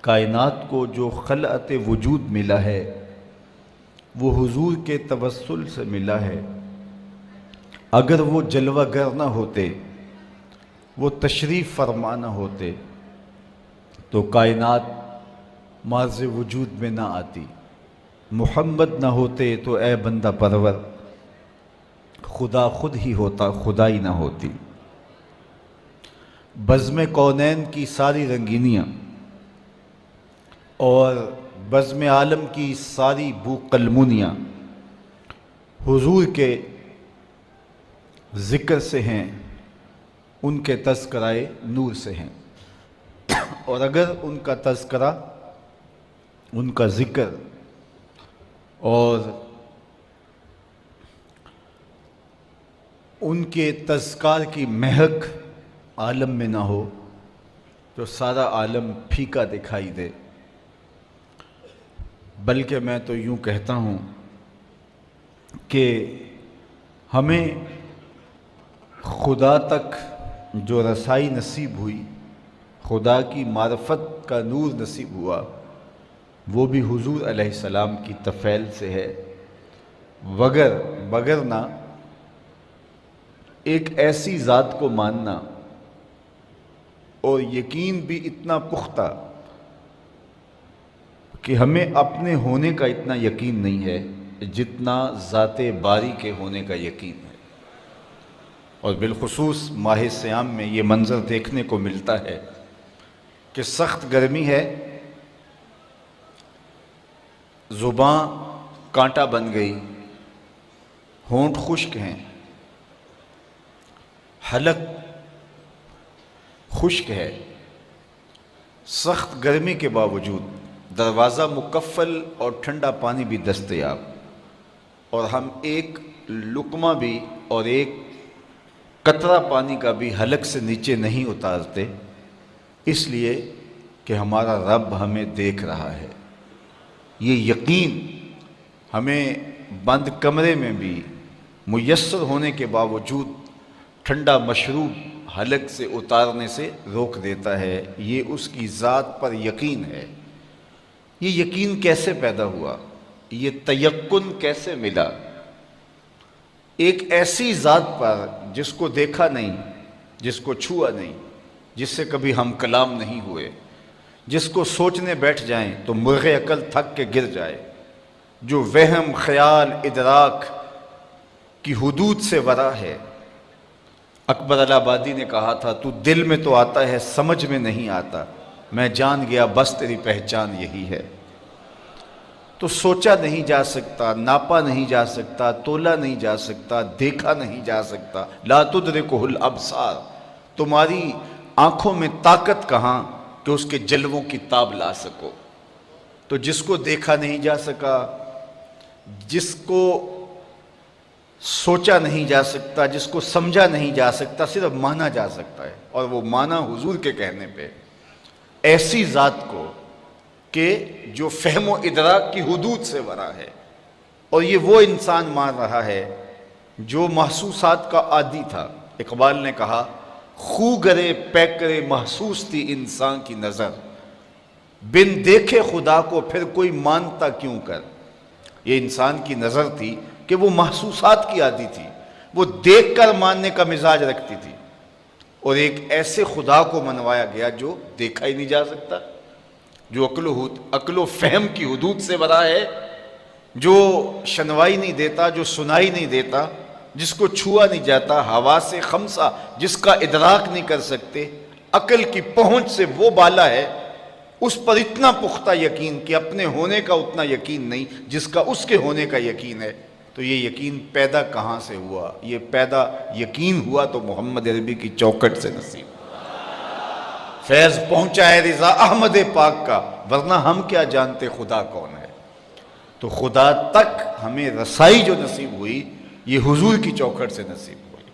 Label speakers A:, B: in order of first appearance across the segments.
A: کائنات کو جو خلعت وجود ملا ہے وہ حضور کے توسل سے ملا ہے۔ اگر وہ جلوہ گر نہ ہوتے، وہ تشریف فرما نہ ہوتے تو کائنات معرض وجود میں نہ آتی۔ محمد نہ ہوتے تو اے بندہ پرور خدا خود ہی ہوتا، خدائی نہ ہوتی۔ بزم کونین کی ساری رنگینیاں اور بزم عالم کی ساری بو قلمونیاں حضور کے ذکر سے ہیں، ان کے تذکرائے نور سے ہیں۔ اور اگر ان کا تذکرہ، ان کا ذکر اور ان کے تذکار کی مہک عالم میں نہ ہو تو سارا عالم پھیکا دکھائی دے۔ بلکہ میں تو یوں کہتا ہوں کہ ہمیں خدا تک جو رسائی نصیب ہوئی، خدا کی معرفت کا نور نصیب ہوا، وہ بھی حضور علیہ السلام کی تفعیل سے ہے۔ وگرنہ ایک ایسی ذات کو ماننا اور یقین بھی اتنا پختہ کہ ہمیں اپنے ہونے کا اتنا یقین نہیں ہے جتنا ذات باری کے ہونے کا یقین ہے۔ اور بالخصوص ماہ صیام میں یہ منظر دیکھنے کو ملتا ہے کہ سخت گرمی ہے، زباں کانٹا بن گئی، ہونٹ خشک ہیں، حلق خشک ہے۔ سخت گرمی کے باوجود دروازہ مکفل اور ٹھنڈا پانی بھی دستیاب، اور ہم ایک لقمہ بھی اور ایک قطرہ پانی کا بھی حلق سے نیچے نہیں اتارتے، اس لیے کہ ہمارا رب ہمیں دیکھ رہا ہے۔ یہ یقین ہمیں بند کمرے میں بھی میسر ہونے کے باوجود ٹھنڈا مشروب حلق سے اتارنے سے روک دیتا ہے۔ یہ اس کی ذات پر یقین ہے۔ یہ یقین کیسے پیدا ہوا؟ یہ تیقن کیسے ملا؟ ایک ایسی ذات پر جس کو دیکھا نہیں، جس کو چھوا نہیں، جس سے کبھی ہم کلام نہیں ہوئے، جس کو سوچنے بیٹھ جائیں تو مرغ عقل تھک کے گر جائے، جو وہم، خیال، ادراک کی حدود سے ورا ہے۔ اکبر الہ آبادی نے کہا تھا، تو دل میں تو آتا ہے سمجھ میں نہیں آتا، میں جان گیا بس تیری پہچان یہی ہے۔ تو سوچا نہیں جا سکتا، ناپا نہیں جا سکتا، تولا نہیں جا سکتا، دیکھا نہیں جا سکتا۔ لا تدرکہ الابصار، تمہاری آنکھوں میں طاقت کہاں کہ اس کے جلووں کی تاب لا سکو۔ تو جس کو دیکھا نہیں جا سکا، جس کو سوچا نہیں جا سکتا، جس کو سمجھا نہیں جا سکتا، صرف مانا جا سکتا ہے، اور وہ مانا حضور کے کہنے پہ۔ ایسی ذات کو کہ جو فہم و ادراک کی حدود سے ورا ہے، اور یہ وہ انسان مان رہا ہے جو محسوسات کا عادی تھا۔ اقبال نے کہا، خو گرے پیک کرے محسوس تھی انسان کی نظر، بن دیکھے خدا کو پھر کوئی مانتا کیوں کر۔ یہ انسان کی نظر تھی کہ وہ محسوسات کی عادی تھی، وہ دیکھ کر ماننے کا مزاج رکھتی تھی، اور ایک ایسے خدا کو منوایا گیا جو دیکھا ہی نہیں جا سکتا، جو عقل و فہم کی حدود سے برا ہے، جو شنوائی نہیں دیتا، جو سنائی نہیں دیتا، جس کو چھوا نہیں جاتا، حواس خمسہ جس کا ادراک نہیں کر سکتے، عقل کی پہنچ سے وہ بالا ہے، اس پر اتنا پختہ یقین کہ اپنے ہونے کا اتنا یقین نہیں جس کا اس کے ہونے کا یقین ہے۔ تو یہ یقین پیدا کہاں سے ہوا؟ یہ پیدا یقین ہوا تو محمد عربی کی چوکھٹ سے نصیب، فیض پہنچا ہے رضا احمد پاک کا، ورنہ ہم کیا جانتے خدا کون ہے۔ تو خدا تک ہمیں رسائی جو نصیب ہوئی، یہ حضور کی چوکھٹ سے نصیب ہوئی۔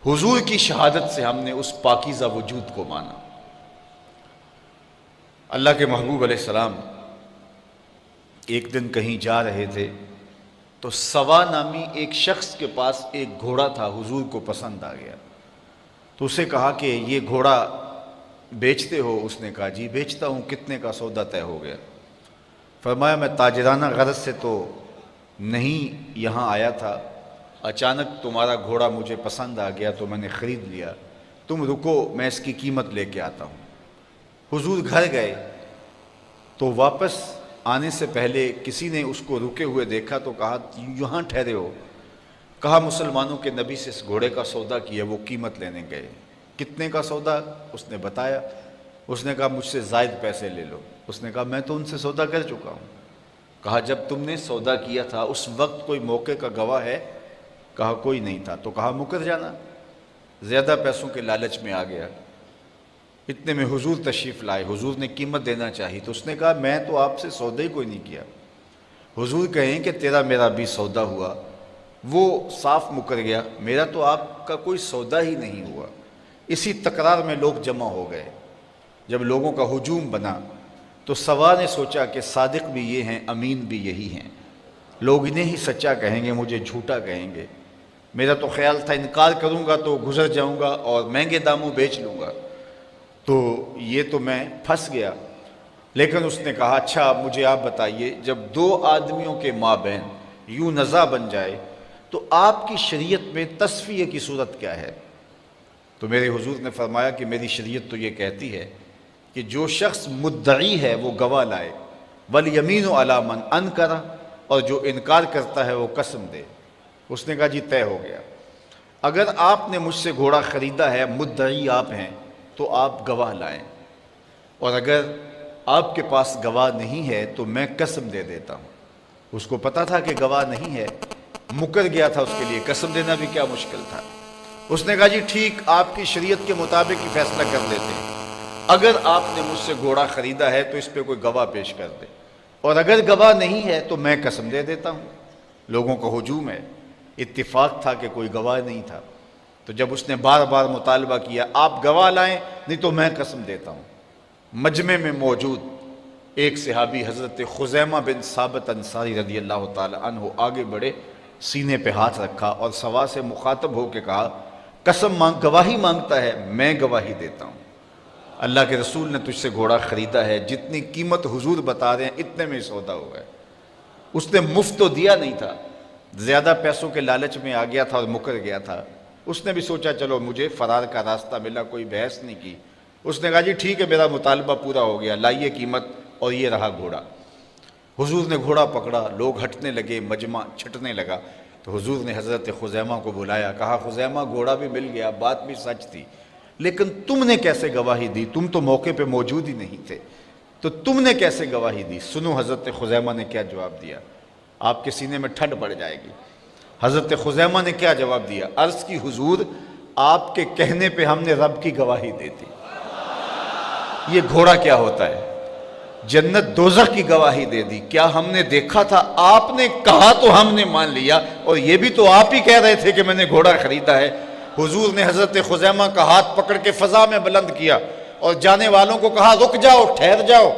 A: حضور کی شہادت سے ہم نے اس پاکیزہ وجود کو مانا۔ اللہ کے محبوب علیہ السلام ایک دن کہیں جا رہے تھے تو سوا نامی ایک شخص کے پاس ایک گھوڑا تھا، حضور کو پسند آ گیا، تو اسے کہا کہ یہ گھوڑا بیچتے ہو؟ اس نے کہا جی بیچتا ہوں، کتنے کا سودا طے ہو گیا؟ فرمایا میں تاجرانہ غرض سے تو نہیں یہاں آیا تھا، اچانک تمہارا گھوڑا مجھے پسند آ گیا تو میں نے خرید لیا، تم رکو میں اس کی قیمت لے کے آتا ہوں۔ حضور گھر گئے تو واپس آنے سے پہلے کسی نے اس کو رکے ہوئے دیکھا تو کہا یہاں ٹھہرے ہو؟ کہا مسلمانوں کے نبی سے اس گھوڑے کا سودا کیا، وہ قیمت لینے گئے۔ کتنے کا سودا؟ اس نے بتایا۔ اس نے کہا مجھ سے زائد پیسے لے لو۔ اس نے کہا میں تو ان سے سودا کر چکا ہوں۔ کہا جب تم نے سودا کیا تھا اس وقت کوئی موقع کا گواہ ہے؟ کہا کوئی نہیں تھا۔ تو کہا مکر جانا، زیادہ پیسوں کے لالچ میں آ گیا۔ اتنے میں حضور تشریف لائے، حضور نے قیمت دینا چاہی تو اس نے کہا میں تو آپ سے سودا ہی کوئی نہیں کیا۔ حضور کہیں کہ تیرا میرا بھی سودا ہوا، وہ صاف مکر گیا، میرا تو آپ کا کوئی سودا ہی نہیں ہوا۔ اسی تکرار میں لوگ جمع ہو گئے۔ جب لوگوں کا ہجوم بنا تو سوا نے سوچا کہ صادق بھی یہ ہیں، امین بھی یہی ہیں، لوگ انہیں ہی سچا کہیں گے، مجھے جھوٹا کہیں گے۔ میرا تو خیال تھا انکار کروں گا تو گزر جاؤں گا اور مہنگے داموں بیچ لوں گا، تو یہ تو میں پھنس گیا۔ لیکن اس نے کہا اچھا مجھے آپ بتائیے، جب دو آدمیوں کے مابین یوں نزاع بن جائے تو آپ کی شریعت میں تصفیہ کی صورت کیا ہے؟ تو میرے حضور نے فرمایا کہ میری شریعت تو یہ کہتی ہے کہ جو شخص مدعی ہے وہ گواہ لائے، والیمین علی من انکر، اور جو انکار کرتا ہے وہ قسم دے۔ اس نے کہا جی طے ہو گیا، اگر آپ نے مجھ سے گھوڑا خریدا ہے، مدعی آپ ہیں، تو آپ گواہ لائیں، اور اگر آپ کے پاس گواہ نہیں ہے تو میں قسم دے دیتا ہوں۔ اس کو پتا تھا کہ گواہ نہیں ہے، مکر گیا تھا، اس کے لیے قسم دینا بھی کیا مشکل تھا۔ اس نے کہا جی ٹھیک، آپ کی شریعت کے مطابق ہی فیصلہ کر دیتے ہیں، اگر آپ نے مجھ سے گھوڑا خریدا ہے تو اس پہ کوئی گواہ پیش کر دے، اور اگر گواہ نہیں ہے تو میں قسم دے دیتا ہوں۔ لوگوں کا ہجوم ہے، اتفاق تھا کہ کوئی گواہ نہیں تھا، تو جب اس نے بار بار مطالبہ کیا آپ گواہ لائیں نہیں تو میں قسم دیتا ہوں، مجمع میں موجود ایک صحابی حضرت خزیمہ بن ثابت انصاری رضی اللہ تعالی عنہ آگے بڑھے، سینے پہ ہاتھ رکھا اور سوا سے مخاطب ہو کے کہا قسم گواہی مانگتا ہے، میں گواہی دیتا ہوں، اللہ کے رسول نے تجھ سے گھوڑا خریدا ہے، جتنی قیمت حضور بتا رہے ہیں اتنے میں سودا ہوا ہے۔ اس نے مفت تو دیا نہیں تھا، زیادہ پیسوں کے لالچ میں آ گیا تھا اور مکر گیا تھا۔ اس نے بھی سوچا چلو مجھے فرار کا راستہ ملا، کوئی بحث نہیں کی۔ اس نے کہا جی ٹھیک ہے میرا مطالبہ پورا ہو گیا، لائیے قیمت، اور یہ رہا گھوڑا۔ حضور نے گھوڑا پکڑا، لوگ ہٹنے لگے، مجمع چھٹنے لگا، تو حضور نے حضرت خزیمہ کو بلایا، کہا خزیمہ گھوڑا بھی مل گیا، بات بھی سچ تھی، لیکن تم نے کیسے گواہی دی؟ تم تو موقع پہ موجود ہی نہیں تھے، تو تم نے کیسے گواہی دی؟ سنو حضرت خزیمہ نے کیا جواب دیا، آپ کے سینے میں ٹھنڈ پڑ جائے گی۔ حضرت خزیمہ نے کیا جواب دیا؟ عرض کی حضور آپ کے کہنے پہ ہم نے رب کی گواہی دی تھی۔ یہ گھوڑا کیا ہوتا ہے؟ جنت دوزخ کی گواہی دے دی۔ کیا ہم نے دیکھا تھا؟ آپ نے کہا تو ہم نے مان لیا، اور یہ بھی تو آپ ہی کہہ رہے تھے کہ میں نے گھوڑا خریدا ہے۔ حضور نے حضرت خزیمہ کا ہاتھ پکڑ کے فضا میں بلند کیا اور جانے والوں کو کہا رک جاؤ، ٹھہر جاؤ،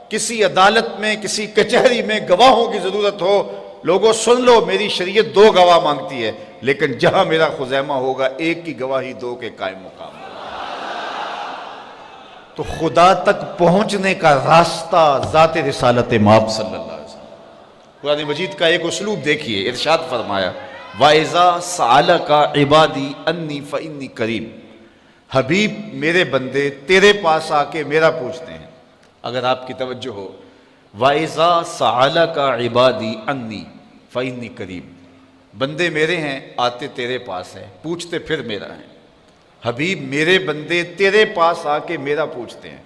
A: کسی عدالت میں کسی کچہری میں گواہوں کی ضرورت ہو، لوگوں سن لو، میری شریعت دو گواہ مانگتی ہے، لیکن جہاں میرا خزیمہ ہوگا ایک کی گواہی دو کے قائم مقام ہوگا۔ تو خدا تک پہنچنے کا راستہ ذات رسالت مآب صلی اللہ علیہ وسلم۔ قرآن مجید کا ایک اسلوب دیکھیے، ارشاد فرمایا وَإِذَا سَأَلَكَ عِبَادِي أَنِّي فَإِنِّي قَرِيبٌ، حبیب میرے بندے تیرے پاس آ کے میرا پوچھتے ہیں۔ اگر آپ کی توجہ ہو، وَإِذَا سَأَلَكَ عِبَادِي أَنِّي فَإِنِّي قَرِيبٌ، بندے میرے ہیں، آتے تیرے پاس ہیں، پوچھتے پھر میرا ہیں۔ حبیب میرے بندے تیرے پاس آ کے میرا پوچھتے ہیں۔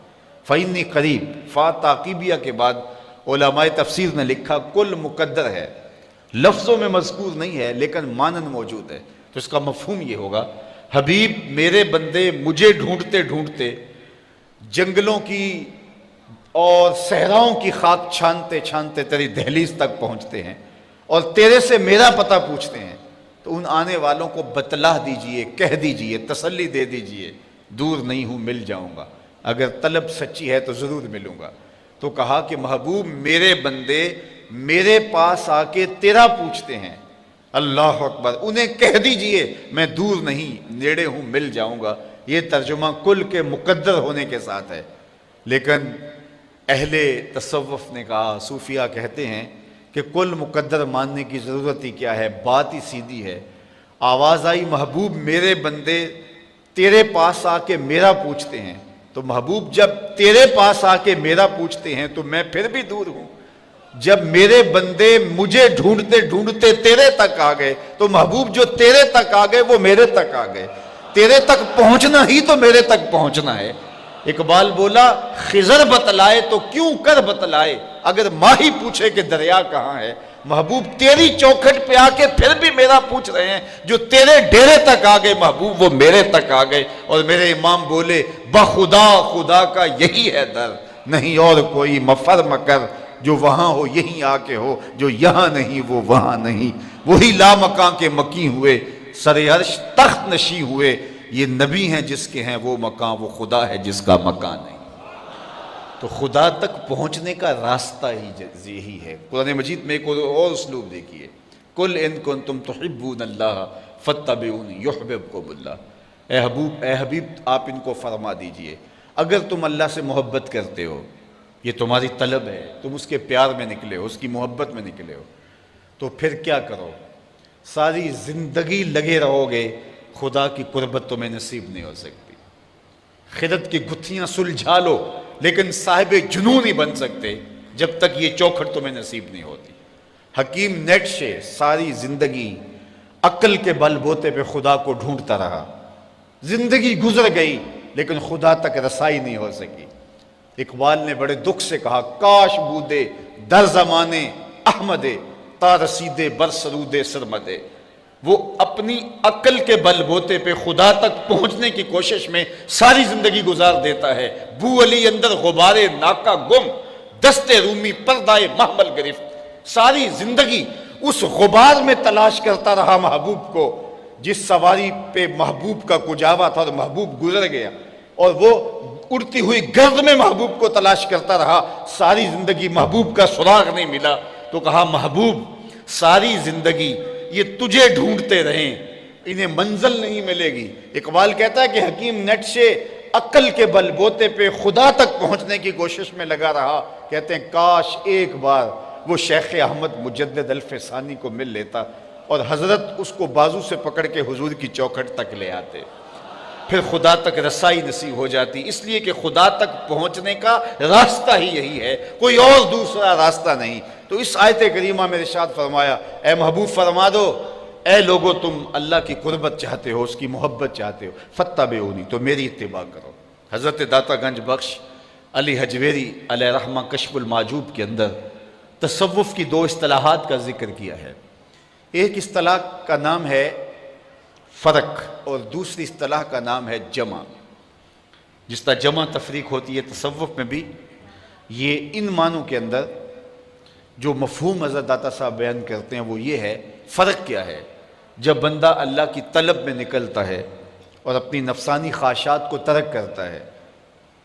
A: فَإِنِّي قَرِيبٌ، فا تاقیبیہ کے بعد علماء تفسیر نے لکھا کل مقدر ہے، لفظوں میں مذکور نہیں ہے لیکن مانن موجود ہے، تو اس کا مفہوم یہ ہوگا حبیب میرے بندے مجھے ڈھونڈتے ڈھونڈتے جنگلوں کی اور صحراؤں کی خاک چھانتے چھانتے تیری دہلیز تک پہنچتے ہیں اور تیرے سے میرا پتہ پوچھتے ہیں، تو ان آنے والوں کو بتلا دیجئے، کہہ دیجئے، تسلی دے دیجئے، دور نہیں ہوں، مل جاؤں گا، اگر طلب سچی ہے تو ضرور ملوں گا۔ تو کہا کہ محبوب میرے بندے میرے پاس آ کے تیرا پوچھتے ہیں، اللہ اکبر، انہیں کہہ دیجئے میں دور نہیں، نیڑے ہوں، مل جاؤں گا۔ یہ ترجمہ کل کے مقدر ہونے کے ساتھ ہے، لیکن اہل تصوف نے کہا، صوفیہ کہتے ہیں کہ کل مقدر ماننے کی ضرورت ہی کیا ہے، بات ہی سیدھی ہے۔ آواز آئی محبوب میرے بندے تیرے پاس آ کے میرا پوچھتے ہیں، تو محبوب جب تیرے پاس آ کے میرا پوچھتے ہیں تو میں پھر بھی دور ہوں۔ جب میرے بندے مجھے ڈھونڈتے ڈھونڈتے تیرے تک آ گئے تو محبوب جو تیرے تک آ گئے وہ میرے تک آ گئے، تیرے تک پہنچنا ہی تو میرے تک پہنچنا ہے۔ اقبال بولا خضر بتلائے تو کیوں کر بتلائے، اگر ماہی پوچھے کہ دریا کہاں ہے، محبوب تیری چوکھٹ پہ آ کے پھر بھی میرا پوچھ رہے ہیں، جو تیرے ڈیرے تک آ گئے محبوب وہ میرے تک آ گئے۔ اور میرے امام بولے بخدا خدا کا یہی ہے در، نہیں اور کوئی مفر مکر، جو وہاں ہو یہیں آ کے ہو، جو یہاں نہیں وہ وہاں نہیں، وہی لامکاں کے مکی ہوئے، سر عرش تخت نشی ہوئے، یہ نبی ہیں جس کے ہیں وہ مکان، وہ خدا ہے جس کا مکان نہیں۔ تو خدا تک پہنچنے کا راستہ ہی یہی ہے۔ قرآن مجید میں ایک اور اسلوب دیکھیے، قل ان کنتم تحبون اللہ فاتبعونی یحببکم اللہ، اے حبیب آپ ان کو فرما دیجئے اگر تم اللہ سے محبت کرتے ہو، یہ تمہاری طلب ہے، تم اس کے پیار میں نکلے ہو، اس کی محبت میں نکلے ہو، تو پھر کیا کرو، ساری زندگی لگے رہو گے، خدا کی قربت تمہیں نصیب نہیں ہو سکتی۔ خدت کی گتھیاں سلجھا لو لیکن صاحب جنون نہیں بن سکتے جب تک یہ چوکھٹ تمہیں نصیب نہیں ہوتی۔ حکیم نیٹشے ساری زندگی عقل کے بل بوتے پہ خدا کو ڈھونڈتا رہا، زندگی گزر گئی لیکن خدا تک رسائی نہیں ہو سکی۔ اقبال نے بڑے دکھ سے کہا کاش بودے در زمانے احمدے تا رسیدے بر سرود سرمدے، وہ اپنی عقل کے بل بوتے پہ خدا تک پہنچنے کی کوشش میں ساری زندگی گزار دیتا ہے۔ بو علی اندر غبار ناکا گم، دست رومی پردائے محمل گرفت، ساری زندگی اس غبار میں تلاش کرتا رہا محبوب کو، جس سواری پہ محبوب کا کجاوا تھا اور محبوب گزر گیا، اور وہ اڑتی ہوئی گرد میں محبوب کو تلاش کرتا رہا، ساری زندگی محبوب کا سراغ نہیں ملا۔ تو کہا محبوب ساری زندگی یہ تجھے ڈھونڈتے رہیں، انہیں منزل نہیں ملے گی۔ اقبال کہتا ہے کہ حکیم نیٹشے عقل کے بل بوتے پہ خدا تک پہنچنے کی کوشش میں لگا رہا، کہتے ہیں کاش ایک بار وہ شیخ احمد مجدد الف ثانی کو مل لیتا اور حضرت اس کو بازو سے پکڑ کے حضور کی چوکھٹ تک لے آتے، پھر خدا تک رسائی نصیب ہو جاتی۔ اس لیے کہ خدا تک پہنچنے کا راستہ ہی یہی ہے، کوئی اور دوسرا راستہ نہیں۔ تو اس آیت کریمہ میں ارشاد فرمایا اے محبوب فرما دو اے لوگو تم اللہ کی قربت چاہتے ہو، اس کی محبت چاہتے ہو، فاتبعونی تو میری اتباع کرو۔ حضرت داتا گنج بخش علی حجویری علیہ رحمہ کشف المعجوب کے اندر تصوف کی دو اصطلاحات کا ذکر کیا ہے۔ ایک اصطلاح کا نام ہے فرق اور دوسری اصطلاح کا نام ہے جمع۔ جس طرح جمع تفریق ہوتی ہے تصوف میں بھی یہ ان معنوں کے اندر جو مفہوم حضرت داتا صاحب بیان کرتے ہیں وہ یہ ہے، فرق کیا ہے؟ جب بندہ اللہ کی طلب میں نکلتا ہے اور اپنی نفسانی خواہشات کو ترک کرتا ہے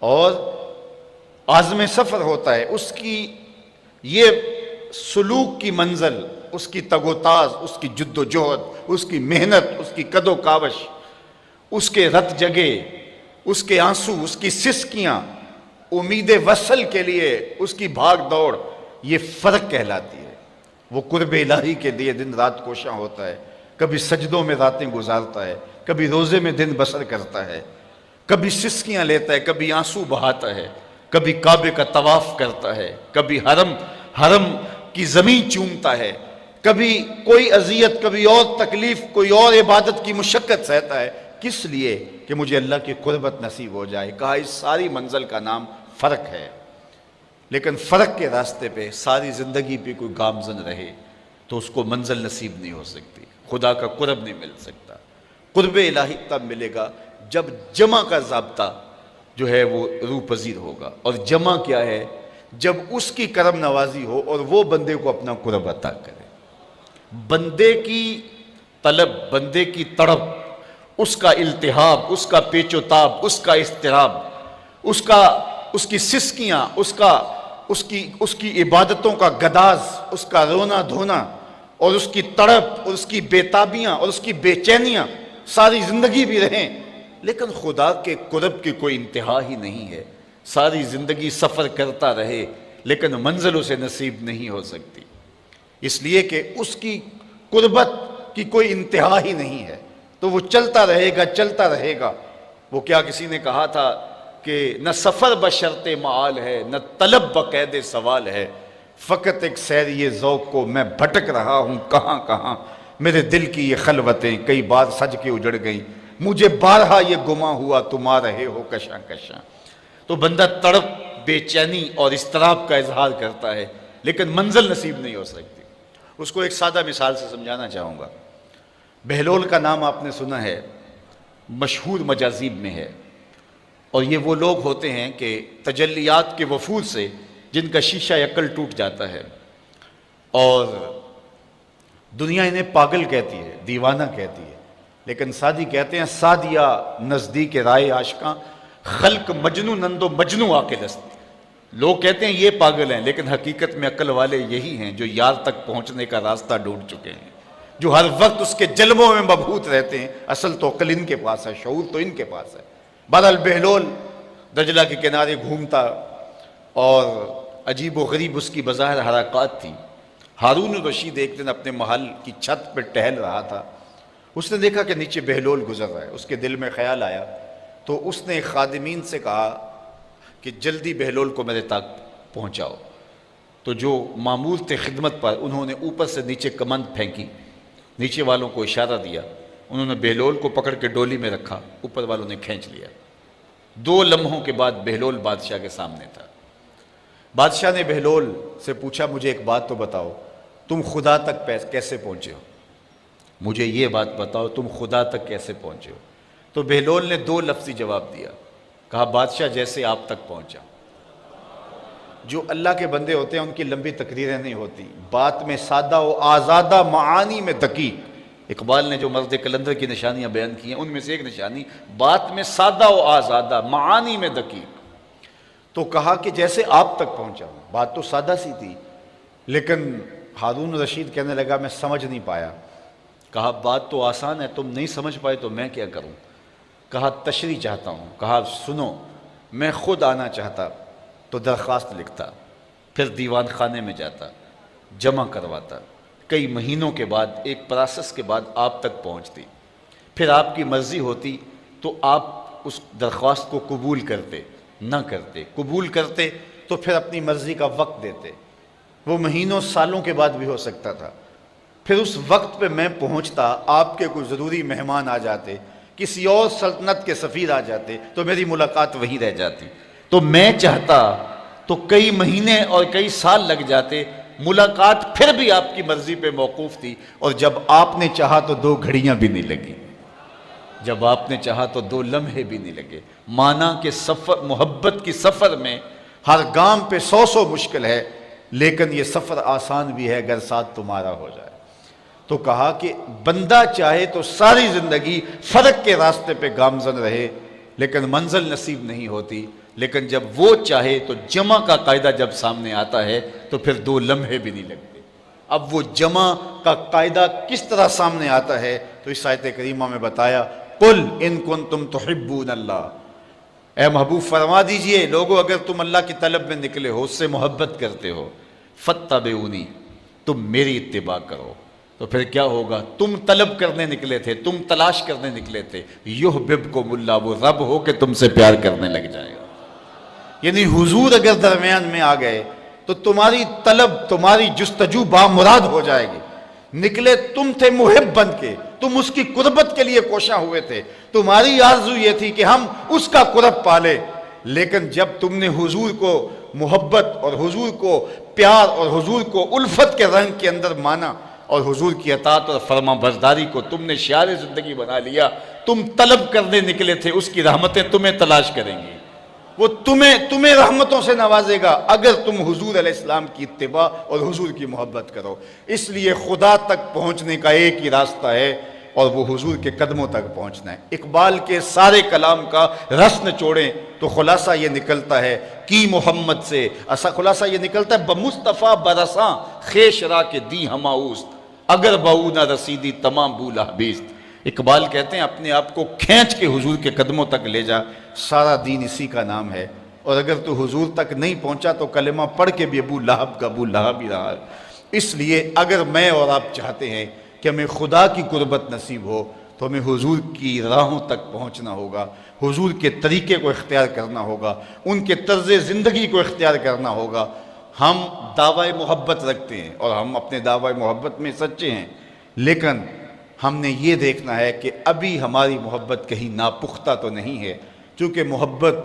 A: اور عازم سفر ہوتا ہے، اس کی یہ سلوک کی منزل، اس کی تگ و تاز، اس کی جد و جہد، اس کی محنت، اس کی کد و کاوش، اس کے رت جگے، اس کے آنسو، اس کی سسکیاں، امید وصل کے لیے اس کی بھاگ دوڑ، یہ فرق کہلاتی ہے۔ وہ قرب الہی کے لیے دن رات کوشاں ہوتا ہے، کبھی سجدوں میں راتیں گزارتا ہے، کبھی روزے میں دن بسر کرتا ہے، کبھی سسکیاں لیتا ہے، کبھی آنسو بہاتا ہے، کبھی کعبے کا طواف کرتا ہے، کبھی حرم کی زمین چومتا ہے، کبھی کوئی اذیت، کبھی اور تکلیف، کوئی اور عبادت کی مشقت سہتا ہے، کس لیے کہ مجھے اللہ کی قربت نصیب ہو جائے۔ کہا اس ساری منزل کا نام فرق ہے، لیکن فرق کے راستے پہ ساری زندگی پہ کوئی گامزن رہے تو اس کو منزل نصیب نہیں ہو سکتی، خدا کا قرب نہیں مل سکتا۔ قرب الہی تب ملے گا جب جمع کا ضابطہ جو ہے وہ روح پذیر ہوگا۔ اور جمع کیا ہے؟ جب اس کی کرم نوازی ہو اور وہ بندے کو اپنا قرب عطا کرے۔ بندے کی طلب، بندے کی تڑپ، اس کا التہاب، اس کا پیچ و تاب، اس کا اضطراب، اس کی سسکیاں، اس کی عبادتوں کا گداز، اس کا رونا دھونا اور اس کی تڑپ اور اس کی بے تابیاں اور اس کی بے چینیاں ساری زندگی بھی رہیں، لیکن خدا کے قرب کی کوئی انتہا ہی نہیں ہے. ساری زندگی سفر کرتا رہے لیکن منزل اسے نصیب نہیں ہو سکتی، اس لیے کہ اس کی قربت کی کوئی انتہا ہی نہیں ہے. تو وہ چلتا رہے گا چلتا رہے گا. وہ کیا کسی نے کہا تھا کہ نہ سفر بشرط معال ہے، نہ طلب بقید سوال ہے، فقط ایک سیری ذوق کو میں بھٹک رہا ہوں کہاں کہاں. میرے دل کی یہ خلوتیں کئی بار سج کے اجڑ گئیں، مجھے بارہا یہ گما ہوا تم آ رہے ہو کشاں کشاں. تو بندہ تڑپ، بے چینی اور اضطراب کا اظہار کرتا ہے لیکن منزل نصیب نہیں ہو سکتی. اس کو ایک سادہ مثال سے سمجھانا چاہوں گا. بہلول کا نام آپ نے سنا ہے، مشہور مجاذیب میں ہے، اور یہ وہ لوگ ہوتے ہیں کہ تجلیات کے وفور سے جن کا شیشہ عقل ٹوٹ جاتا ہے، اور دنیا انہیں پاگل کہتی ہے، دیوانہ کہتی ہے، لیکن سادی کہتے ہیں سادیا نزدیک رائے عاشقاں خلق مجنو نندو مجنو عاقل است. لوگ کہتے ہیں یہ پاگل ہیں، لیکن حقیقت میں عقل والے یہی ہیں جو یار تک پہنچنے کا راستہ ڈھونڈ چکے ہیں، جو ہر وقت اس کے جلووں میں مبہوت رہتے ہیں. اصل تو عقل ان کے پاس ہے، شعور تو ان کے پاس ہے. بہرحال بہلول دجلہ کے کنارے گھومتا اور عجیب و غریب اس کی بظاہر حرکات تھی. ہارون الرشید ایک دن اپنے محل کی چھت پہ ٹہل رہا تھا. اس نے دیکھا کہ نیچے بہلول گزر رہا ہے. اس کے دل میں خیال آیا تو اس نے خادمین سے کہا کہ جلدی بہلول کو میرے تک پہنچاؤ. تو جو مامور تھے خدمت پر، انہوں نے اوپر سے نیچے کمند پھینکی، نیچے والوں کو اشارہ دیا، انہوں نے بہلول کو پکڑ کے ڈولی میں رکھا، اوپر والوں نے کھینچ لیا. 2 لمحوں کے بعد بہلول بادشاہ کے سامنے تھا. بادشاہ نے بہلول سے پوچھا مجھے ایک بات تو بتاؤ، تم خدا تک کیسے پہنچے ہو؟ مجھے یہ بات بتاؤ تم خدا تک کیسے پہنچے ہو؟ تو بہلول نے 2 لفظی جواب دیا. کہا بادشاہ جیسے آپ تک پہنچا. جو اللہ کے بندے ہوتے ہیں ان کی لمبی تقریریں نہیں ہوتی، بات میں سادہ و آزادہ، معانی میں دقیق. اقبال نے جو مرد کلندر کی نشانیاں بیان کی ہیں ان میں سے ایک نشانی بات میں سادہ و آزادہ، معانی میں دقیق. تو کہا کہ جیسے آپ تک پہنچا ہوں. بات تو سادہ سی تھی، لیکن ہارون رشید کہنے لگا میں سمجھ نہیں پایا. کہا بات تو آسان ہے، تم نہیں سمجھ پائے تو میں کیا کروں؟ کہا تشریح چاہتا ہوں. کہا سنو، میں خود آنا چاہتا تو درخواست لکھتا، پھر دیوان خانے میں جاتا، جمع کرواتا، کئی مہینوں کے بعد ایک پروسیس کے بعد آپ تک پہنچتی، پھر آپ کی مرضی ہوتی تو آپ اس درخواست کو قبول کرتے، نہ کرتے. قبول کرتے تو پھر اپنی مرضی کا وقت دیتے. وہ مہینوں سالوں کے بعد بھی ہو سکتا تھا. پھر اس وقت پہ میں پہنچتا، آپ کے کوئی ضروری مہمان آ جاتے، کسی اور سلطنت کے سفیر آ جاتے تو میری ملاقات وہیں رہ جاتی. تو میں چاہتا تو کئی مہینے اور کئی سال لگ جاتے، ملاقات پھر بھی آپ کی مرضی پہ موقوف تھی. اور جب آپ نے چاہا تو 2 گھڑیاں بھی نہیں لگی، جب آپ نے چاہا تو 2 لمحے بھی نہیں لگے. مانا کہ سفر، محبت کی سفر میں ہر گام پہ 100 مشکل ہے، لیکن یہ سفر آسان بھی ہے اگر ساتھ تمہارا ہو جائے. تو کہا کہ بندہ چاہے تو ساری زندگی فرق کے راستے پہ گامزن رہے لیکن منزل نصیب نہیں ہوتی، لیکن جب وہ چاہے تو جمع کا قاعدہ جب سامنے آتا ہے تو پھر 2 لمحے بھی نہیں لگتے. اب وہ جمع کا قاعدہ کس طرح سامنے آتا ہے تو اس آیت کریمہ میں بتایا قل ان کنتم تحبون اللہ. اے محبوب فرما دیجئے لوگو اگر تم اللہ کی طلب میں نکلے ہو، اس سے محبت کرتے ہو، فاتبعونی، تم میری اتباع کرو. تو پھر کیا ہوگا؟ تم طلب کرنے نکلے تھے، تم تلاش کرنے نکلے تھے، یحببکم اللہ، وہ رب ہو کہ تم سے پیار کرنے لگ جائے گا. یعنی حضور اگر درمیان میں آ گئے تو تمہاری طلب، تمہاری جستجو بامراد ہو جائے گی. نکلے تم تھے محب بن کے، تم اس کی قربت کے لیے کوشاں ہوئے تھے، تمہاری آرزو یہ تھی کہ ہم اس کا قرب پالے. لیکن جب تم نے حضور کو محبت اور حضور کو پیار اور حضور کو الفت کے رنگ کے اندر مانا اور حضور کی اطاعت اور فرما برداری کو تم نے شعار زندگی بنا لیا، تم طلب کرنے نکلے تھے، اس کی رحمتیں تمہیں تلاش کریں گی، وہ تمہیں رحمتوں سے نوازے گا اگر تم حضور علیہ السلام کی اتباع اور حضور کی محبت کرو. اس لیے خدا تک پہنچنے کا ایک ہی راستہ ہے اور وہ حضور کے قدموں تک پہنچنا ہے. اقبال کے سارے کلام کا رس نچوڑیں تو خلاصہ یہ نکلتا ہے کی محمد سے، خلاصہ یہ نکلتا ہے بمصطفیٰ برساں خیش را کے دی ہماؤست، اگر بہو نہ رسیدی تمام بولا بیست. اقبال کہتے ہیں اپنے آپ کو کھینچ کے حضور کے قدموں تک لے جا، سارا دین اسی کا نام ہے، اور اگر تو حضور تک نہیں پہنچا تو کلمہ پڑھ کے بھی ابو لہب کا ابو لہب ہی رہا۔ اس لیے اگر میں اور آپ چاہتے ہیں کہ ہمیں خدا کی قربت نصیب ہو تو ہمیں حضور کی راہوں تک پہنچنا ہوگا، حضور کے طریقے کو اختیار کرنا ہوگا، ان کے طرز زندگی کو اختیار کرنا ہوگا۔ ہم دعوی محبت رکھتے ہیں اور ہم اپنے دعوی محبت میں سچے ہیں، لیکن ہم نے یہ دیکھنا ہے کہ ابھی ہماری محبت کہیں ناپختہ تو نہیں ہے، چونکہ محبت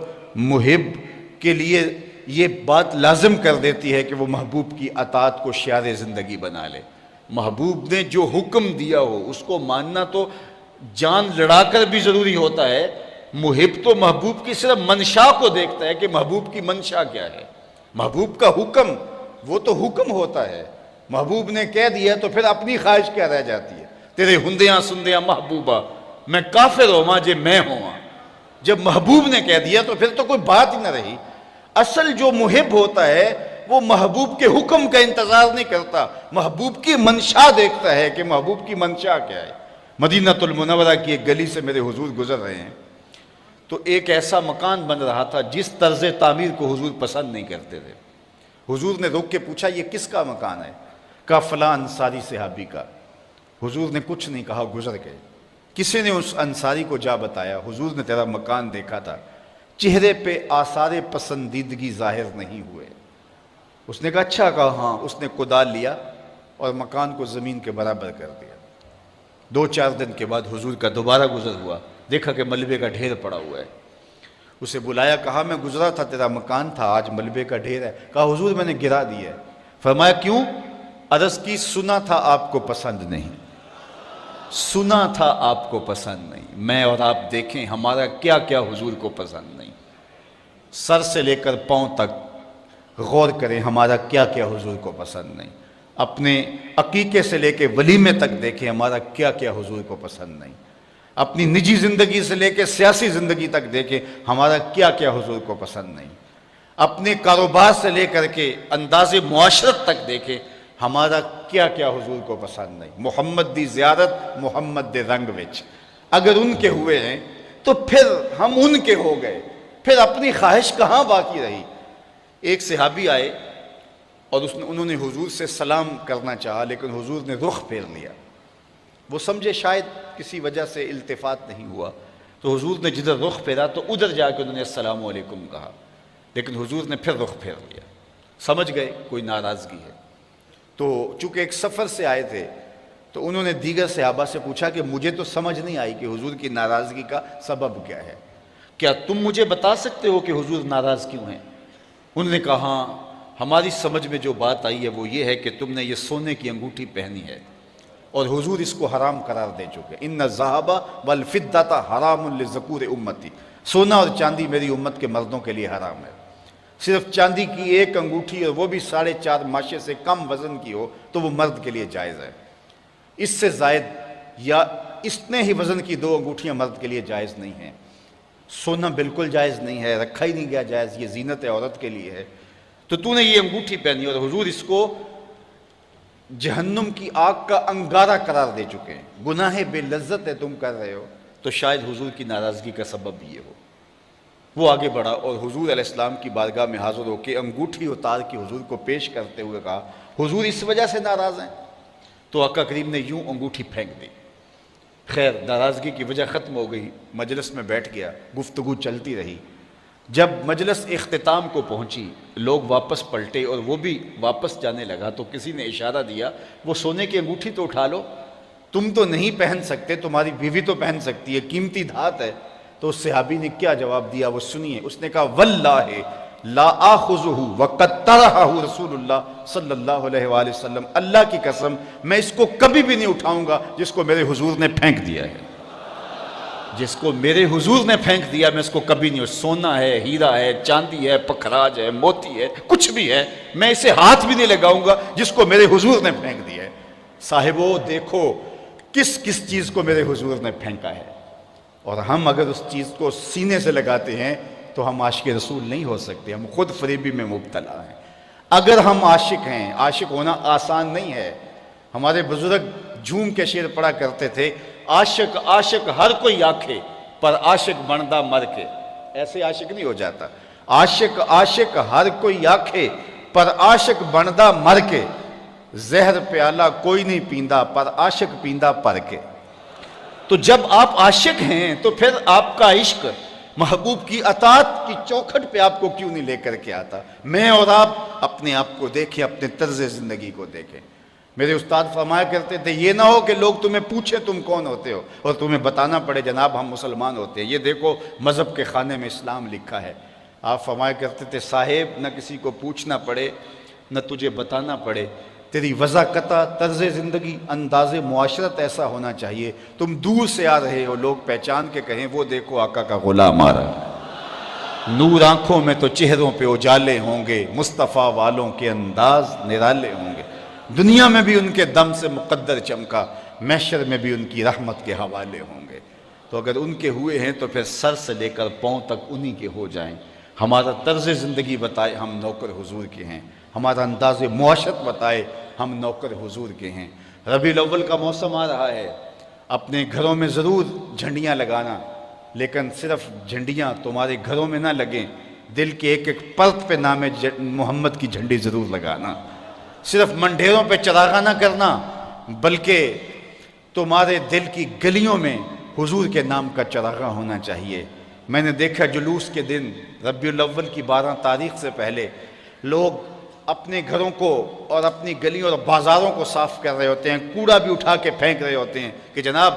A: محب کے لیے یہ بات لازم کر دیتی ہے کہ وہ محبوب کی اطاعت کو شعار زندگی بنا لے۔ محبوب نے جو حکم دیا ہو اس کو ماننا تو جان لڑا کر بھی ضروری ہوتا ہے۔ محب تو محبوب کی صرف منشا کو دیکھتا ہے کہ محبوب کی منشا کیا ہے۔ محبوب کا حکم وہ تو حکم ہوتا ہے، محبوب نے کہہ دیا تو پھر اپنی خواہش کیا رہ جاتی ہے؟ تیرے ہندیاں سندیاں محبوبہ میں کافر ہوا جے میں ہوا۔ جب محبوب نے کہہ دیا تو پھر تو کوئی بات ہی نہ رہی۔ اصل جو محب ہوتا ہے وہ محبوب کے حکم کا انتظار نہیں کرتا، محبوب کی منشا دیکھتا ہے کہ محبوب کی منشا کیا ہے۔ مدینہ المنورہ کی ایک گلی سے میرے حضور گزر رہے ہیں تو ایک ایسا مکان بن رہا تھا جس طرز تعمیر کو حضور پسند نہیں کرتے تھے۔ حضور نے روک کے پوچھا یہ کس کا مکان ہے؟ کہا فلاں انصاری صحابی کا۔ حضور نے کچھ نہیں کہا، گزر گئے۔ کسی نے اس انصاری کو جا بتایا حضور نے تیرا مکان دیکھا تھا، چہرے پہ آثار پسندیدگی ظاہر نہیں ہوئے۔ اس نے کہا اچھا، کہا ہاں۔ اس نے کدال لیا اور مکان کو زمین کے برابر کر دیا۔ 2-4 دن کے بعد حضور کا دوبارہ گزر ہوا، دیکھا کہ ملبے کا ڈھیر پڑا ہوا ہے۔ اسے بلایا، کہا میں گزرا تھا تیرا مکان تھا، آج ملبے کا ڈھیر ہے۔ کہا حضور میں نے گرا دیا ہے۔ فرمایا کیوں؟ عرض کی سنا تھا آپ کو پسند نہیں، سنا تھا آپ کو پسند نہیں۔ میں اور آپ دیکھیں ہمارا کیا کیا حضور کو پسند نہیں، سر سے لے کر پاؤں تک غور کریں ہمارا کیا کیا حضور کو پسند نہیں۔ اپنے عقیقے سے لے کے ولیمے تک دیکھیں ہمارا کیا کیا حضور کو پسند نہیں۔ اپنی نجی زندگی سے لے کے سیاسی زندگی تک دیکھیں ہمارا کیا کیا حضور کو پسند نہیں۔ اپنے کاروبار سے لے کر کے انداز معاشرت تک دیکھیں ہمارا کیا کیا حضور کو پسند نہیں۔ محمد دی زیارت محمد دے رنگ وچ اگر ان کے ہوئے ہیں تو پھر ہم ان کے ہو گئے، پھر اپنی خواہش کہاں باقی رہی؟ ایک صحابی آئے اور انہوں نے حضور سے سلام کرنا چاہا لیکن حضور نے رخ پھیر لیا۔ وہ سمجھے شاید کسی وجہ سے التفات نہیں ہوا، تو حضور نے جدھر رخ پھیرا تو ادھر جا کے انہوں نے السلام علیکم کہا، لیکن حضور نے پھر رخ پھیر لیا۔ سمجھ گئے کوئی ناراضگی ہے۔ تو چونکہ ایک سفر سے آئے تھے تو انہوں نے دیگر صحابہ سے پوچھا کہ مجھے تو سمجھ نہیں آئی کہ حضور کی ناراضگی کا سبب کیا ہے، کیا تم مجھے بتا سکتے ہو کہ حضور ناراض کیوں ہیں؟ انہوں نے کہا ہاں، ہماری سمجھ میں جو بات آئی ہے وہ یہ ہے کہ تم نے یہ سونے کی انگوٹھی پہنی ہے اور حضور اس کو حرام قرار دے چکے۔ ان الذھب والفضۃ حرام لذکور امتی، سونا اور چاندی میری امت کے مردوں کے لیے حرام ہے۔ صرف چاندی کی ایک انگوٹھی اور وہ بھی 4.5 ماشے سے کم وزن کی ہو تو وہ مرد کے لیے جائز ہے، اس سے زائد یا اتنے ہی وزن کی 2 انگوٹھیاں مرد کے لیے جائز نہیں ہیں۔ سونا بالکل جائز نہیں ہے، رکھا ہی نہیں گیا جائز، یہ زینت عورت کے لیے ہے۔ تو نے یہ انگوٹھی پہنی اور حضور اس کو جہنم کی آگ کا انگارہ قرار دے چکے ہیں، گناہ بے لذت ہے تم کر رہے ہو، تو شاید حضور کی ناراضگی کا سبب یہ ہو۔ وہ آگے بڑھا اور حضور علیہ السلام کی بارگاہ میں حاضر ہو کے انگوٹھی اتار کے حضور کو پیش کرتے ہوئے کہا حضور اس وجہ سے ناراض ہیں؟ تو آقا کریم نے یوں انگوٹھی پھینک دی۔ خیر ناراضگی کی وجہ ختم ہو گئی، مجلس میں بیٹھ گیا، گفتگو چلتی رہی۔ جب مجلس اختتام کو پہنچی لوگ واپس پلٹے اور وہ بھی واپس جانے لگا تو کسی نے اشارہ دیا وہ سونے کی انگوٹھی تو اٹھا لو، تم تو نہیں پہن سکتے، تمہاری بیوی تو پہن سکتی ہے، قیمتی دھات ہے۔ تو اس صحابی نے کیا جواب دیا وہ سنیے۔ اس نے کہا واللہ لا آخذہ وقد طرحہ رسول اللہ صلی اللہ علیہ وآلہ وسلم، اللہ کی قسم میں اس کو کبھی بھی نہیں اٹھاؤں گا جس کو میرے حضور نے پھینک دیا ہے، جس کو میرے حضور نے پھینک دیا میں اس کو کبھی نہیں، سونا ہے، ہیرا ہے، چاندی ہے، پکھراج ہے، موتی ہے، کچھ بھی ہے، میں اسے ہاتھ بھی نہیں لگاؤں گا جس کو میرے حضور نے پھینک دیا ہے۔ صاحبو دیکھو کس کس چیز کو میرے حضور نے پھینکا ہے، اور ہم اگر اس چیز کو سینے سے لگاتے ہیں تو ہم عاشق رسول نہیں ہو سکتے، ہم خود فریبی میں مبتلا ہیں۔ اگر ہم عاشق ہیں، عاشق ہونا آسان نہیں ہے۔ ہمارے بزرگ جھوم کے شعر پڑھا کرتے تھے عاشق عاشق ہر کوئی آکھے پر عاشق بندا مر کے، ایسے عاشق نہیں ہو جاتا۔ عاشق عاشق ہر کوئی آکھے پر عاشق بندا مر کے، زہر پیالہ کوئی نہیں پیندا پر عاشق پیندا پر کے۔ تو جب آپ عاشق ہیں تو پھر آپ کا عشق محبوب کی اطاعت کی چوکھٹ پہ آپ کو کیوں نہیں لے کر کے آتا؟ میں اور آپ اپنے آپ کو دیکھیں، اپنے طرز زندگی کو دیکھیں۔ میرے استاد فرمایا کرتے تھے یہ نہ ہو کہ لوگ تمہیں پوچھیں تم کون ہوتے ہو اور تمہیں بتانا پڑے جناب ہم مسلمان ہوتے ہیں، یہ دیکھو مذہب کے خانے میں اسلام لکھا ہے۔ آپ فرمایا کرتے تھے صاحب نہ کسی کو پوچھنا پڑے نہ تجھے بتانا پڑے، تیری وضاحت طرز زندگی انداز معاشرت ایسا ہونا چاہیے تم دور سے آ رہے ہو لوگ پہچان کے کہیں وہ دیکھو آقا کا غلام آ رہا ہے۔ نور آنکھوں میں تو چہروں پہ اجالے ہوں گے، مصطفیٰ والوں کے انداز نرالے ہوں گے، دنیا میں بھی ان کے دم سے مقدر چمکا، محشر میں بھی ان کی رحمت کے حوالے ہوں گے۔ تو اگر ان کے ہوئے ہیں تو پھر سر سے لے کر پاؤں تک انہی کے ہو جائیں۔ ہمارا طرز زندگی بتائے ہم نوکر حضور کے ہیں، ہمارا انداز معاشرت بتائے ہم نوکر حضور کے ہیں۔ ربیع الاول کا موسم آ رہا ہے، اپنے گھروں میں ضرور جھنڈیاں لگانا، لیکن صرف جھنڈیاں تمہارے گھروں میں نہ لگیں، دل کے ایک ایک پرت پہ نام محمد کی جھنڈی ضرور لگانا۔ صرف منڈیروں پہ چراغاں نہ کرنا بلکہ تمہارے دل کی گلیوں میں حضور کے نام کا چراغاں ہونا چاہیے۔ میں نے دیکھا جلوس کے دن ربیع الاول کی 12 تاریخ سے پہلے لوگ اپنے گھروں کو اور اپنی گلیوں اور بازاروں کو صاف کر رہے ہوتے ہیں، کوڑا بھی اٹھا کے پھینک رہے ہوتے ہیں کہ جناب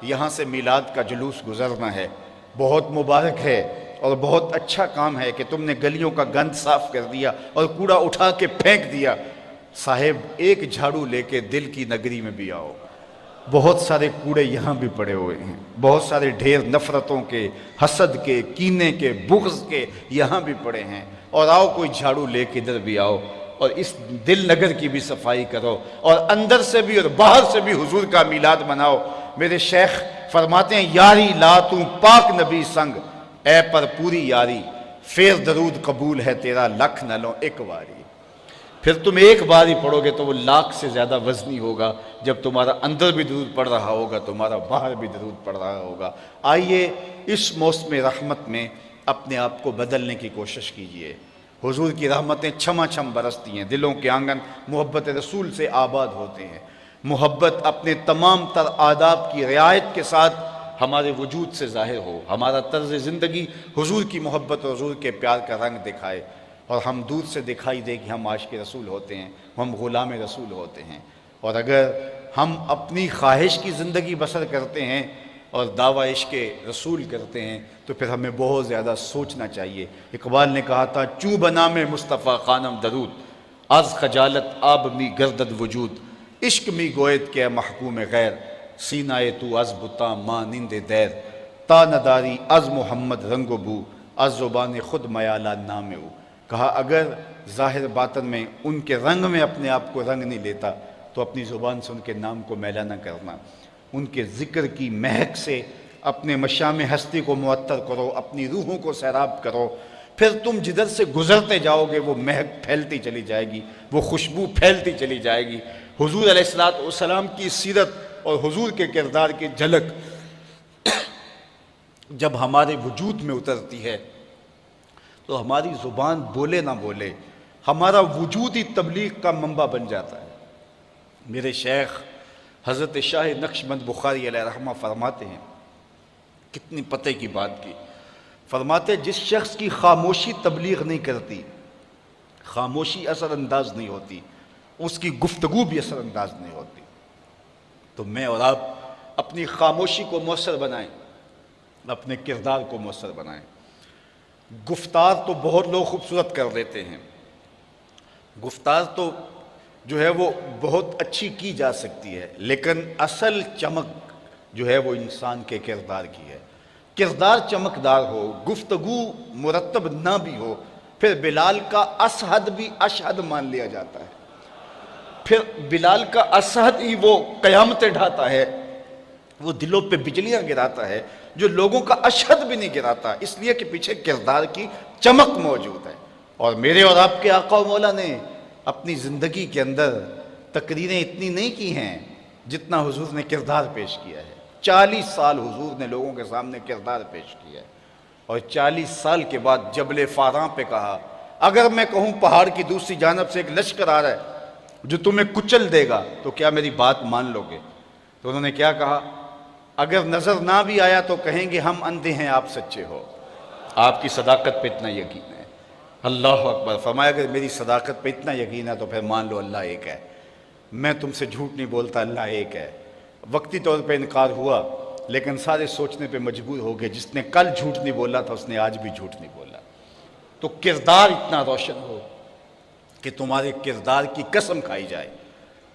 A: یہاں سے میلاد کا جلوس گزرنا ہے۔ بہت مبارک ہے اور بہت اچھا کام ہے کہ تم نے گلیوں کا گند صاف کر دیا اور کوڑا اٹھا کے پھینک دیا۔ صاحب ایک جھاڑو لے کے دل کی نگری میں بھی آؤ، بہت سارے کوڑے یہاں بھی پڑے ہوئے ہیں، بہت سارے ڈھیر نفرتوں کے، حسد کے، کینے کے، بغض کے یہاں بھی پڑے ہیں، اور آؤ کوئی جھاڑو لے کے ادھر بھی آؤ اور اس دل نگر کی بھی صفائی کرو اور اندر سے بھی اور باہر سے بھی حضور کا میلاد مناؤ۔ میرے شیخ فرماتے ہیں یاری لا تو پاک نبی سنگ، اے پر پوری یاری پھر درود قبول ہے تیرا لکھ نہ لو ایک واری۔ پھر تم ایک بار ہی پڑھو گے تو وہ لاکھ سے زیادہ وزنی ہوگا جب تمہارا اندر بھی درود پڑھ رہا ہوگا تمہارا باہر بھی درود پڑھ رہا ہوگا۔ آئیے اس موسم رحمت میں اپنے آپ کو بدلنے کی کوشش کیجئے۔ حضور کی رحمتیں چھما چھم برستی ہیں، دلوں کے آنگن محبت رسول سے آباد ہوتے ہیں۔ محبت اپنے تمام تر آداب کی رعایت کے ساتھ ہمارے وجود سے ظاہر ہو، ہمارا طرز زندگی حضور کی محبت اور حضور کے پیار کا رنگ دکھائے، اور ہم دور سے دکھائی دے کہ ہم عاشق رسول ہوتے ہیں، ہم غلام رسول ہوتے ہیں۔ اور اگر ہم اپنی خواہش کی زندگی بسر کرتے ہیں اور دعویٰ عشق رسول کرتے ہیں تو پھر ہمیں بہت زیادہ سوچنا چاہیے۔ اقبال نے کہا تھا چوں بنام مصطفیٰ خانم درود، از خجالت آب می گردد وجود، عشق می گوید کہ محکوم غیر، سینہ تو از بتا مانند دیر، تا نداری از محمد رنگ و بو، از زبان خود میالہ نام او۔ کہا اگر ظاہر باطن میں ان کے رنگ میں اپنے آپ کو رنگ نہیں لیتا تو اپنی زبان سے ان کے نام کو میلا نہ کرنا، ان کے ذکر کی مہک سے اپنے مشام ہستی کو معطر کرو، اپنی روحوں کو سیراب کرو، پھر تم جدھر سے گزرتے جاؤ گے وہ مہک پھیلتی چلی جائے گی، وہ خوشبو پھیلتی چلی جائے گی۔ حضور علیہ السلام کی سیرت اور حضور کے کردار کی جھلک جب ہمارے وجود میں اترتی ہے تو ہماری زبان بولے نہ بولے ہمارا وجود ہی تبلیغ کا منبع بن جاتا ہے۔ میرے شیخ حضرت شاہ نقشبند بخاری علیہ رحمہ فرماتے ہیں، کتنی پتے کی بات کی، فرماتے جس شخص کی خاموشی تبلیغ نہیں کرتی، خاموشی اثر انداز نہیں ہوتی، اس کی گفتگو بھی اثر انداز نہیں ہوتی۔ تو میں اور آپ اپنی خاموشی کو مؤثر بنائیں، اپنے کردار کو مؤثر بنائیں۔ گفتار تو بہت لوگ خوبصورت کر دیتے ہیں، گفتار تو جو ہے وہ بہت اچھی کی جا سکتی ہے، لیکن اصل چمک جو ہے وہ انسان کے کردار کی ہے۔ کردار چمکدار ہو، گفتگو مرتب نہ بھی ہو، پھر بلال کا اشہد بھی اشہد مان لیا جاتا ہے، پھر بلال کا اشہد ہی وہ قیامتیں ڈھاتا ہے، وہ دلوں پہ بجلیاں گراتا ہے جو لوگوں کا اشہد بھی نہیں گراتا، اس لیے کہ پیچھے کردار کی چمک موجود ہے۔ اور میرے اور آپ کے آقا و مولا نے اپنی زندگی کے اندر تقریریں اتنی نہیں کی ہیں جتنا حضور نے کردار پیش کیا ہے۔ 40 سال حضور نے لوگوں کے سامنے کردار پیش کیا ہے، اور 40 سال کے بعد جبل فاراں پہ کہا اگر میں کہوں پہاڑ کی دوسری جانب سے ایک لشکر آ رہا ہے جو تمہیں کچل دے گا تو کیا میری بات مان لو گے؟ تو انہوں نے کیا کہا؟ اگر نظر نہ بھی آیا تو کہیں گے ہم اندھے ہیں آپ سچے ہو۔ آپ کی صداقت پہ اتنا یقین ہے۔ اللہ اکبر۔ فرمایا اگر میری صداقت پہ اتنا یقین ہے تو پھر مان لو اللہ ایک ہے، میں تم سے جھوٹ نہیں بولتا، اللہ ایک ہے۔ وقتی طور پہ انکار ہوا لیکن سارے سوچنے پہ مجبور ہو گئے، جس نے کل جھوٹ نہیں بولا تھا اس نے آج بھی جھوٹ نہیں بولا۔ تو کردار اتنا روشن ہو کہ تمہارے کردار کی قسم کھائی جائے،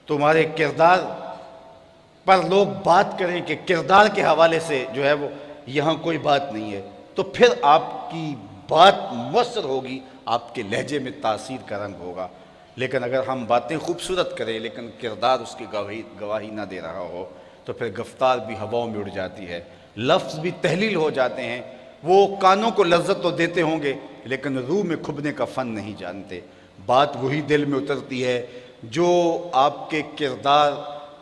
A: تمہارے کردار پر لوگ بات کریں کہ کردار کے حوالے سے جو ہے وہ یہاں کوئی بات نہیں ہے، تو پھر آپ کی بات مؤثر ہوگی، آپ کے لہجے میں تاثیر کا رنگ ہوگا۔ لیکن اگر ہم باتیں خوبصورت کریں لیکن کردار اس کی گواہی نہ دے رہا ہو تو پھر گفتار بھی ہواؤں میں اڑ جاتی ہے، لفظ بھی تحلیل ہو جاتے ہیں، وہ کانوں کو لذت تو دیتے ہوں گے لیکن روح میں کھبنے کا فن نہیں جانتے۔ بات وہی دل میں اترتی ہے جو آپ کے کردار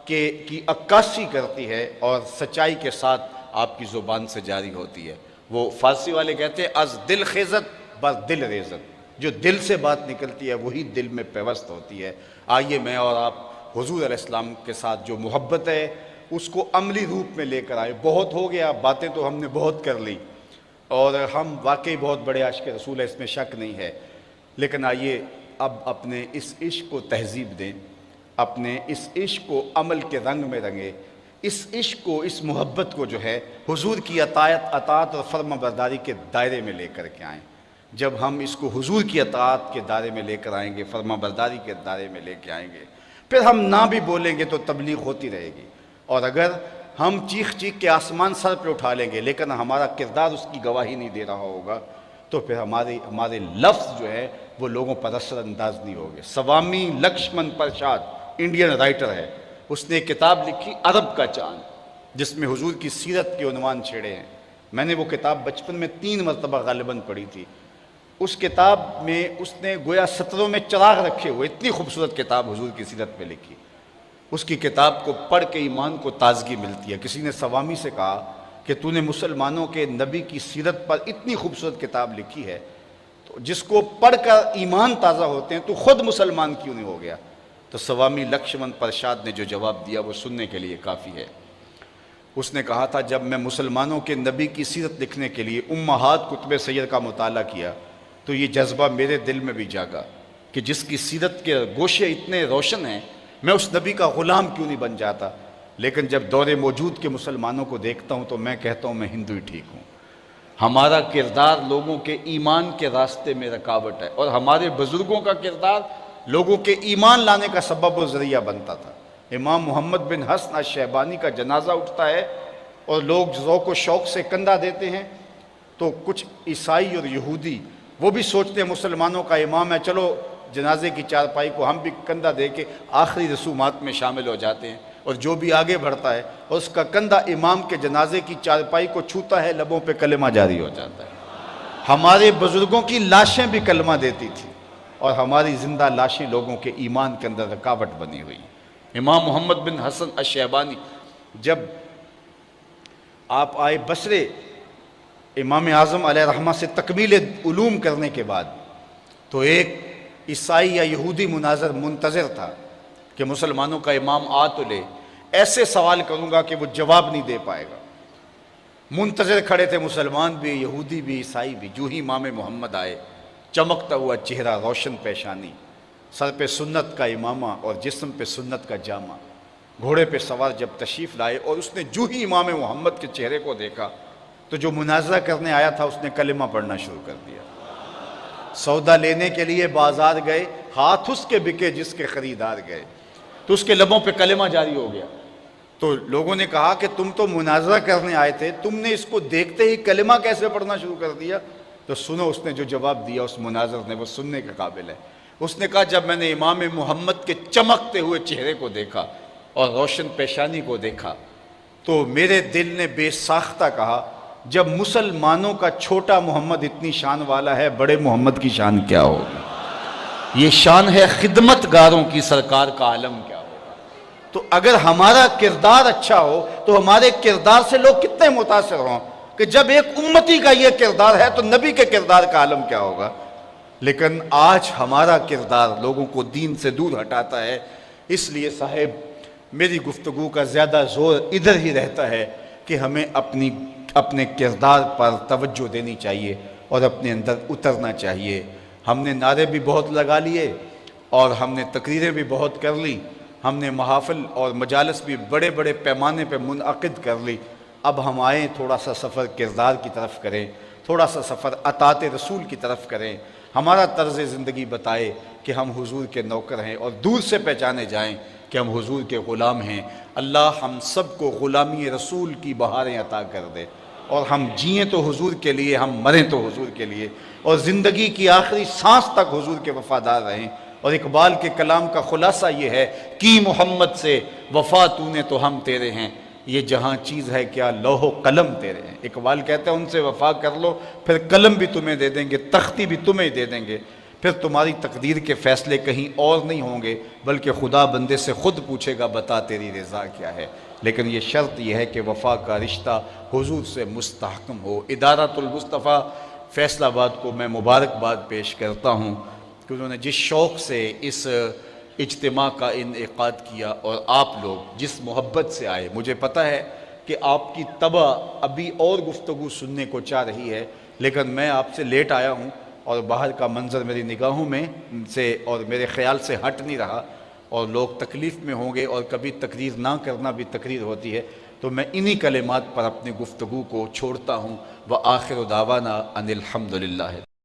A: کی عکاسی کرتی ہے اور سچائی کے ساتھ آپ کی زبان سے جاری ہوتی ہے۔ وہ فارسی والے کہتے ہیں از دل خیزت بر دل ریزت، جو دل سے بات نکلتی ہے وہی دل میں پیوست ہوتی ہے۔ آئیے میں اور آپ حضور علیہ السلام کے ساتھ جو محبت ہے اس کو عملی روپ میں لے کر آئے۔ بہت ہو گیا، باتیں تو ہم نے بہت کر لی اور ہم واقعی بہت بڑے عاشق رسول ہیں، اس میں شک نہیں ہے، لیکن آئیے اب اپنے اس عشق کو تہذیب دیں، اپنے اس عشق کو عمل کے رنگ میں رنگیں، اس عشق کو، اس محبت کو جو ہے حضور کی اطاعت اور فرما برداری کے دائرے میں لے کر کے آئیں۔ جب ہم اس کو حضور کی اطاعت کے دائرے میں لے کر آئیں گے، فرما برداری کے دائرے میں لے کے آئیں گے، پھر ہم نہ بھی بولیں گے تو تبلیغ ہوتی رہے گی۔ اور اگر ہم چیخ چیخ کے آسمان سر پہ اٹھا لیں گے لیکن ہمارا کردار اس کی گواہی نہیں دے رہا ہوگا تو پھر ہمارے لفظ جو ہے وہ لوگوں پر اثر انداز نہیں ہوگے۔ سوامی لکشمن پرساد انڈین رائٹر ہے، اس نے ایک کتاب لکھی عرب کا چاند، جس میں حضور کی سیرت کے عنوان چھیڑے ہیں۔ میں نے وہ کتاب بچپن میں 3 مرتبہ غالباً پڑھی تھی۔ اس کتاب میں اس نے گویا سطروں میں چراغ رکھے ہوئے، اتنی خوبصورت کتاب حضور کی سیرت پہ لکھی۔ اس کی کتاب کو پڑھ کے ایمان کو تازگی ملتی ہے۔ کسی نے سوامی سے کہا کہ تو نے مسلمانوں کے نبی کی سیرت پر اتنی خوبصورت کتاب لکھی ہے تو جس کو پڑھ کر ایمان تازہ ہوتے ہیں، تو خود مسلمان کیوں نہیں ہو گیا؟ تو سوامی لکشمن پرساد نے جو جواب دیا وہ سننے کے لیے کافی ہے۔ اس نے کہا تھا جب میں مسلمانوں کے نبی کی سیرت لکھنے کے لیے امہات کتب سید کا مطالعہ کیا تو یہ جذبہ میرے دل میں بھی جاگا کہ جس کی سیرت کے گوشے اتنے روشن ہیں، میں اس نبی کا غلام کیوں نہیں بن جاتا؟ لیکن جب دور موجود کے مسلمانوں کو دیکھتا ہوں تو میں کہتا ہوں میں ہندو ہی ٹھیک ہوں۔ ہمارا کردار لوگوں کے ایمان کے راستے میں رکاوٹ ہے، اور ہمارے بزرگوں کا کردار لوگوں کے ایمان لانے کا سبب و ذریعہ بنتا تھا۔ امام محمد بن حسن الشیبانی کا جنازہ اٹھتا ہے اور لوگ ذوق و شوق سے کندھا دیتے ہیں، تو کچھ عیسائی اور یہودی وہ بھی سوچتے ہیں مسلمانوں کا امام ہے، چلو جنازے کی چارپائی کو ہم بھی کندھا دے کے آخری رسومات میں شامل ہو جاتے ہیں، اور جو بھی آگے بڑھتا ہے اور اس کا کندھا امام کے جنازے کی چارپائی کو چھوتا ہے، لبوں پہ کلمہ جاری ہو جاتا ہے۔ ہمارے بزرگوں کی لاشیں بھی کلمہ دیتی تھی اور ہماری زندہ لاشیں لوگوں کے ایمان کے اندر رکاوٹ بنی ہوئی۔ امام محمد بن حسن الشیبانی جب آپ آئے بصرے امام اعظم علیہ رحمہ سے تکمیل علوم کرنے کے بعد، تو ایک عیسائی یا یہودی مناظر منتظر تھا کہ مسلمانوں کا امام آ تو لے، ایسے سوال کروں گا کہ وہ جواب نہیں دے پائے گا۔ منتظر کھڑے تھے مسلمان بھی، یہودی بھی، عیسائی بھی۔ جو ہی امام محمد آئے، چمکتا ہوا چہرہ، روشن پیشانی، سر پہ سنت کا امامہ اور جسم پہ سنت کا جامہ، گھوڑے پہ سوار جب تشریف لائے، اور اس نے جو ہی امام محمد کے چہرے کو دیکھا تو جو مناظرہ کرنے آیا تھا اس نے کلمہ پڑھنا شروع کر دیا۔ سودا لینے کے لیے بازار گئے، ہاتھ اس کے بکے جس کے خریدار گئے، تو اس کے لبوں پہ کلمہ جاری ہو گیا۔ تو لوگوں نے کہا کہ تم تو مناظرہ کرنے آئے تھے، تم نے اس کو دیکھتے ہی کلمہ کیسے پڑھنا شروع کر دیا؟ تو سنو اس نے جو جواب دیا اس مناظر نے، وہ سننے کے قابل ہے۔ اس نے کہا جب میں نے امام محمد کے چمکتے ہوئے چہرے کو دیکھا اور روشن پیشانی کو دیکھا تو میرے دل نے بے ساختہ کہا جب مسلمانوں کا چھوٹا محمد اتنی شان والا ہے، بڑے محمد کی شان کیا ہوگی؟ یہ شان ہے خدمت گاروں کی، سرکار کا عالم کیا ہوگا؟ تو اگر ہمارا کردار اچھا ہو تو ہمارے کردار سے لوگ کتنے متاثر ہوں کہ جب ایک امتی کا یہ کردار ہے تو نبی کے کردار کا عالم کیا ہوگا۔ لیکن آج ہمارا کردار لوگوں کو دین سے دور ہٹاتا ہے۔ اس لیے صاحب میری گفتگو کا زیادہ زور ادھر ہی رہتا ہے کہ ہمیں اپنے کردار پر توجہ دینی چاہیے اور اپنے اندر اترنا چاہیے۔ ہم نے نعرے بھی بہت لگا لیے اور ہم نے تقریریں بھی بہت کر لی، ہم نے محافل اور مجالس بھی بڑے بڑے پیمانے پہ منعقد کر لی۔ اب ہم آئیں تھوڑا سا سفر کردار کی طرف کریں، تھوڑا سا سفر اطاعت رسول کی طرف کریں، ہمارا طرز زندگی بتائے کہ ہم حضور کے نوکر ہیں اور دور سے پہچانے جائیں کہ ہم حضور کے غلام ہیں۔ اللہ ہم سب کو غلامی رسول کی بہاریں عطا کر دے، اور ہم جئیں تو حضور کے لیے، ہم مریں تو حضور کے لیے، اور زندگی کی آخری سانس تک حضور کے وفادار رہیں۔ اور اقبال کے کلام کا خلاصہ یہ ہے، کی محمد سے وفا تو نے تو ہم تیرے ہیں، یہ جہاں چیز ہے کیا لوح و قلم تیرے ہیں۔ اقبال کہتے ہیں ان سے وفا کر لو، پھر قلم بھی تمہیں دے دیں گے، تختی بھی تمہیں دے دیں گے، پھر تمہاری تقدیر کے فیصلے کہیں اور نہیں ہوں گے بلکہ خدا بندے سے خود پوچھے گا بتا تیری رضا کیا ہے۔ لیکن یہ شرط یہ ہے کہ وفا کا رشتہ حضور سے مستحکم ہو۔ ادارۃ المصطفیٰ فیصل آباد کو میں مبارکباد پیش کرتا ہوں کہ انہوں نے جس شوق سے اس اجتماع کا انعقاد کیا اور آپ لوگ جس محبت سے آئے۔ مجھے پتہ ہے کہ آپ کی طبع ابھی اور گفتگو سننے کو چاہ رہی ہے، لیکن میں آپ سے لیٹ آیا ہوں اور باہر کا منظر میری نگاہوں میں سے اور میرے خیال سے ہٹ نہیں رہا، اور لوگ تکلیف میں ہوں گے، اور کبھی تقریر نہ کرنا بھی تقریر ہوتی ہے، تو میں انہی کلمات پر اپنی گفتگو کو چھوڑتا ہوں۔ وآخر دعوانا ان الحمدللہ۔